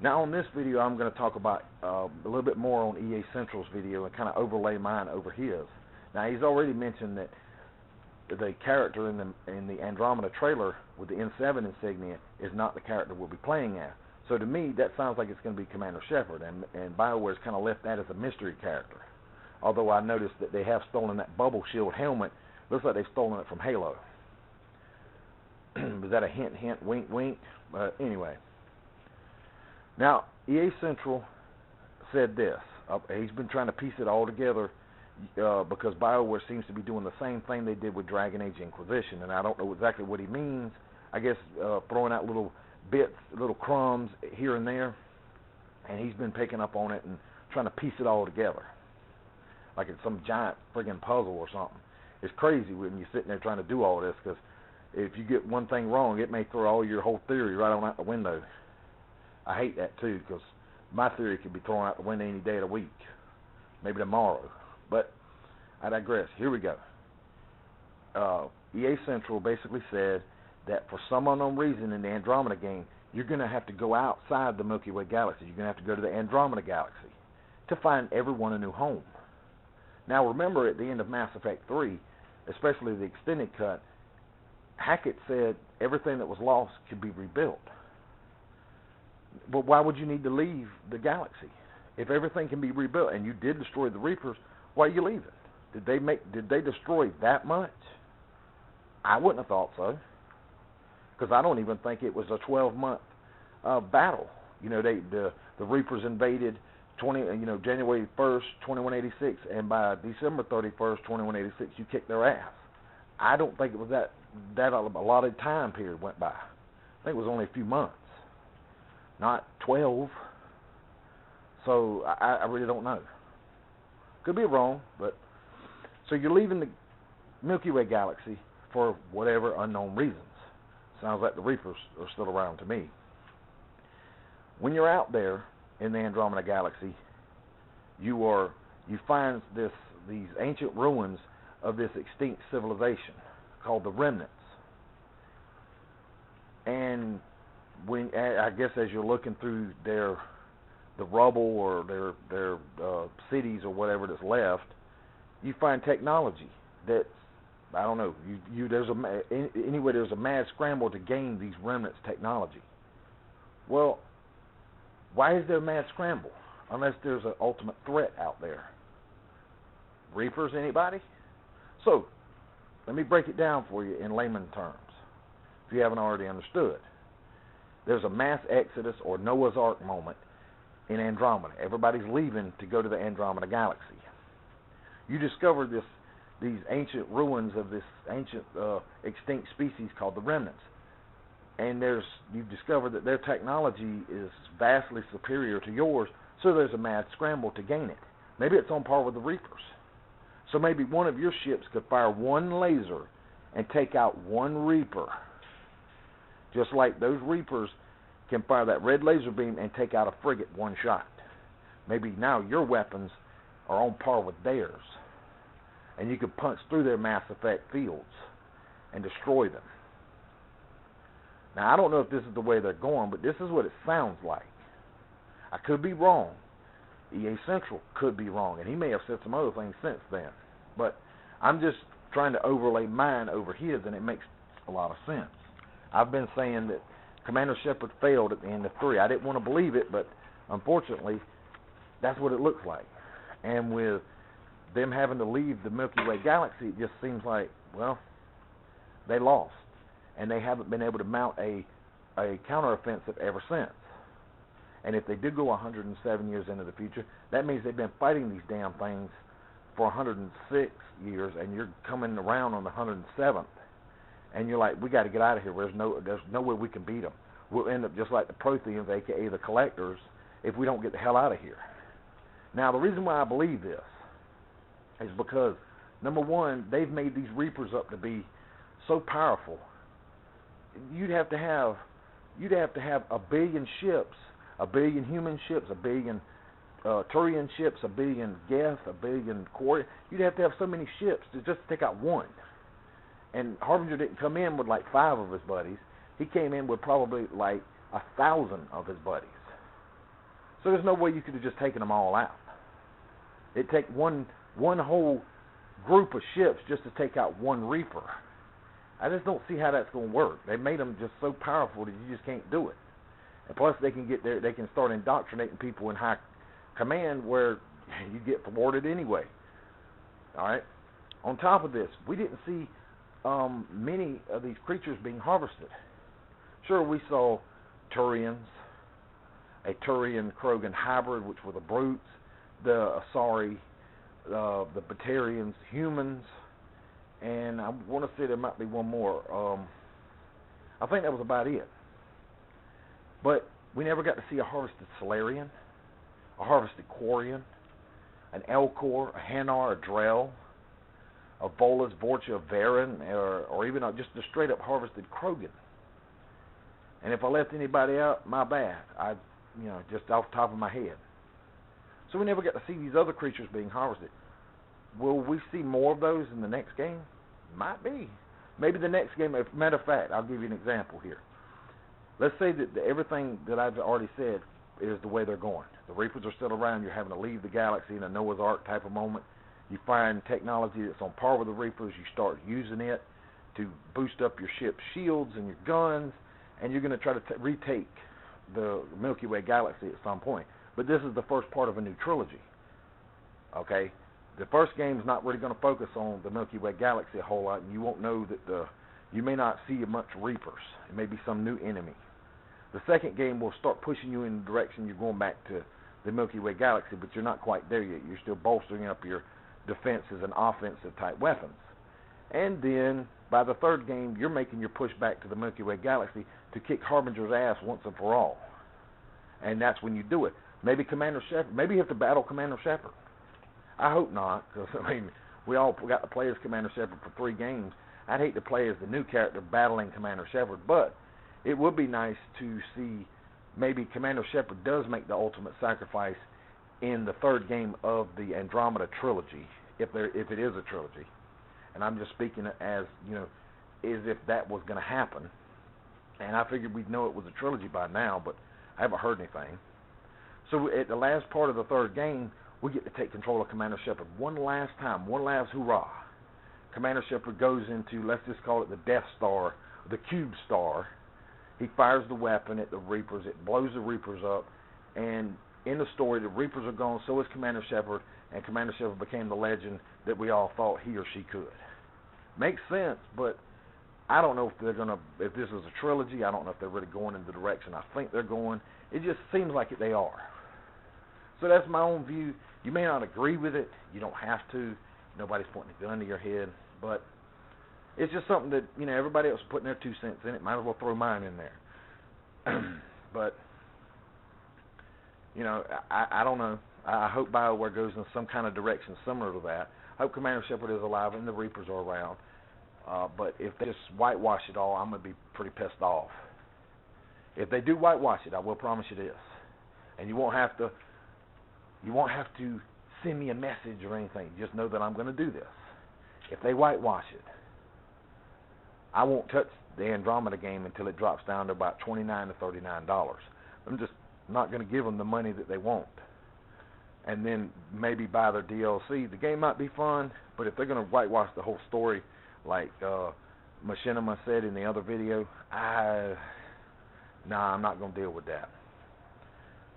Now on this video, I'm going to talk about a little bit more on EA Central's video and kind of overlay mine over his. Now he's already mentioned that the character in the Andromeda trailer with the N7 insignia is not the character we'll be playing as. So to me, that sounds like it's going to be Commander Shepard, and BioWare's kind of left that as a mystery character. Although I noticed that they have stolen that bubble shield helmet. Looks like they've stolen it from Halo. Was that a hint, hint, wink, wink? But anyway. Now, EA Central said this. He's been trying to piece it all together because BioWare seems to be doing the same thing they did with Dragon Age Inquisition, and I don't know exactly what he means. I guess throwing out little bits, little crumbs here and there, and he's been picking up on it and trying to piece it all together like it's some giant friggin' puzzle or something. It's crazy when you're sitting there trying to do all this, because if you get one thing wrong, it may throw all your whole theory right on out the window. I hate that too, because my theory could be thrown out the window any day of the week, maybe tomorrow. But I digress. Here we go. EA Central basically said that for some unknown reason in the Andromeda game, you're going to have to go outside the Milky Way galaxy. You're going to have to go to the Andromeda galaxy to find everyone a new home. Now remember, at the end of Mass Effect 3, especially the extended cut, Hackett said everything that was lost could be rebuilt. But why would you need to leave the galaxy? If everything can be rebuilt and you did destroy the Reapers, why are you leaving? Did they destroy that much? I wouldn't have thought so, because I don't even think it was a 12-month battle. You know, the Reapers invaded January 1st, 2186, and by December 31st, 2186, you kicked their ass. I don't think it was that allotted time period went by. I think it was only a few months, not 12. So I really don't know. Could be wrong, but so you're leaving the Milky Way galaxy for whatever unknown reasons. Sounds like the Reapers are still around to me. When you're out there in the Andromeda galaxy, you find these ancient ruins of this extinct civilization called the Remnants. And I guess as you're looking through the rubble or their cities or whatever that's left, you find technology that's, I don't know, there's a mad scramble to gain these Remnants technology. Well, why is there a mad scramble unless there's an ultimate threat out there? Reapers, anybody? So, let me break it down for you in layman terms, if you haven't already understood. There's a mass exodus or Noah's Ark moment in Andromeda. Everybody's leaving to go to the Andromeda galaxy. You discover these ancient ruins of this ancient extinct species called the Remnants. And you've discovered that their technology is vastly superior to yours, so there's a mad scramble to gain it. Maybe it's on par with the Reapers. So maybe one of your ships could fire one laser and take out one Reaper, just like those Reapers can fire that red laser beam and take out a frigate one shot. Maybe now your weapons are on par with theirs, and you could punch through their Mass Effect fields and destroy them. Now, I don't know if this is the way they're going, but this is what it sounds like. I could be wrong. EA Central could be wrong, and he may have said some other things since then. But I'm just trying to overlay mine over his, and it makes a lot of sense. I've been saying that Commander Shepard failed at the end of 3. I didn't want to believe it, but unfortunately, that's what it looks like. And with them having to leave the Milky Way galaxy, it just seems like, well, they lost. And they haven't been able to mount a counteroffensive ever since. And if they do go 107 years into the future, that means they've been fighting these damn things for 106 years, and you're coming around on the 107th. And you're like, we got to get out of here. There's no way we can beat them. We'll end up just like the Protheans, a.k.a. the Collectors, if we don't get the hell out of here. Now, the reason why I believe this is because, number one, they've made these Reapers up to be so powerful. You'd have to have a billion ships, a billion human ships, a billion Turian ships, a billion Geth, a billion Quarian. You'd have to have so many ships to just take out one. And Harbinger didn't come in with like 5 of his buddies. He came in with probably like 1,000 of his buddies. So there's no way you could have just taken them all out. It'd take one whole group of ships just to take out one Reaper. I just don't see how that's going to work. They made them just so powerful that you just can't do it. And plus, they can get there. They can start indoctrinating people in high command where you get thwarted anyway. All right. On top of this, we didn't see many of these creatures being harvested. Sure, we saw Turians, a Turian-Krogan hybrid, which were the brutes, the Asari, the Batarians, humans, and I want to say there might be one more. I think that was about it. But we never got to see a harvested Solarian, a harvested Quarian, an Elcor, a Hanar, a Drell, a Volus, Vorcha, a Varen, or even just a straight-up harvested Krogan. And if I left anybody out, my bad. Just off the top of my head. So we never got to see these other creatures being harvested. Will we see more of those in the next game? Might be. Maybe the next game. Matter of fact, I'll give you an example here. Let's say that everything that I've already said is the way they're going. The Reapers are still around. You're having to leave the galaxy in a Noah's Ark type of moment. You find technology that's on par with the Reapers. You start using it to boost up your ship's shields and your guns, and you're going to try to retake the Milky Way galaxy at some point. But this is the first part of a new trilogy. Okay? The first game is not really going to focus on the Milky Way galaxy a whole lot, and you won't know that you may not see much Reapers. It may be some new enemy. The second game will start pushing you in the direction you're going back to the Milky Way galaxy, but you're not quite there yet. You're still bolstering up your defenses and offensive type weapons. And then by the third game, you're making your push back to the Milky Way galaxy to kick Harbinger's ass once and for all. And that's when you do it. Maybe Commander Shepard. Maybe you have to battle Commander Shepard. I hope not, because we all got to play as Commander Shepard for 3 games. I'd hate to play as the new character battling Commander Shepard, but it would be nice to see maybe Commander Shepard does make the ultimate sacrifice in the third game of the Andromeda trilogy, if it is a trilogy. And I'm just speaking as, as if that was going to happen. And I figured we'd know it was a trilogy by now, but I haven't heard anything. So at the last part of the third game, we get to take control of Commander Shepard one last time, one last hurrah. Commander Shepard goes into, let's just call it the Death Star, the Cube Star. He fires the weapon at the Reapers. It blows the Reapers up. And in the story, the Reapers are gone, so is Commander Shepard, and Commander Shepard became the legend that we all thought he or she could. Makes sense, but I don't know if this is a trilogy. I don't know if they're really going in the direction I think they're going. It just seems like they are. So that's my own view. You may not agree with it. You don't have to. Nobody's pointing a gun to your head. But it's just something that, everybody else is putting their 2 cents in it. Might as well throw mine in there. But, I don't know. I hope BioWare goes in some kind of direction similar to that. I hope Commander Shepard is alive and the Reapers are around. But if they just whitewash it all, I'm going to be pretty pissed off. If they do whitewash it, I will promise you this. And you won't have to send me a message or anything. Just know that I'm going to do this. If they whitewash it, I won't touch the Andromeda game until it drops down to about $29 to $39. I'm just not going to give them the money that they want. And then maybe buy their DLC. The game might be fun, but if they're going to whitewash the whole story, like Machinima said in the other video, I'm not going to deal with that.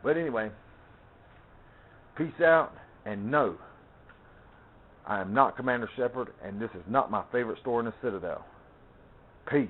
But anyway, peace out, and no, I am not Commander Shepard, and this is not my favorite store in the Citadel. Peace.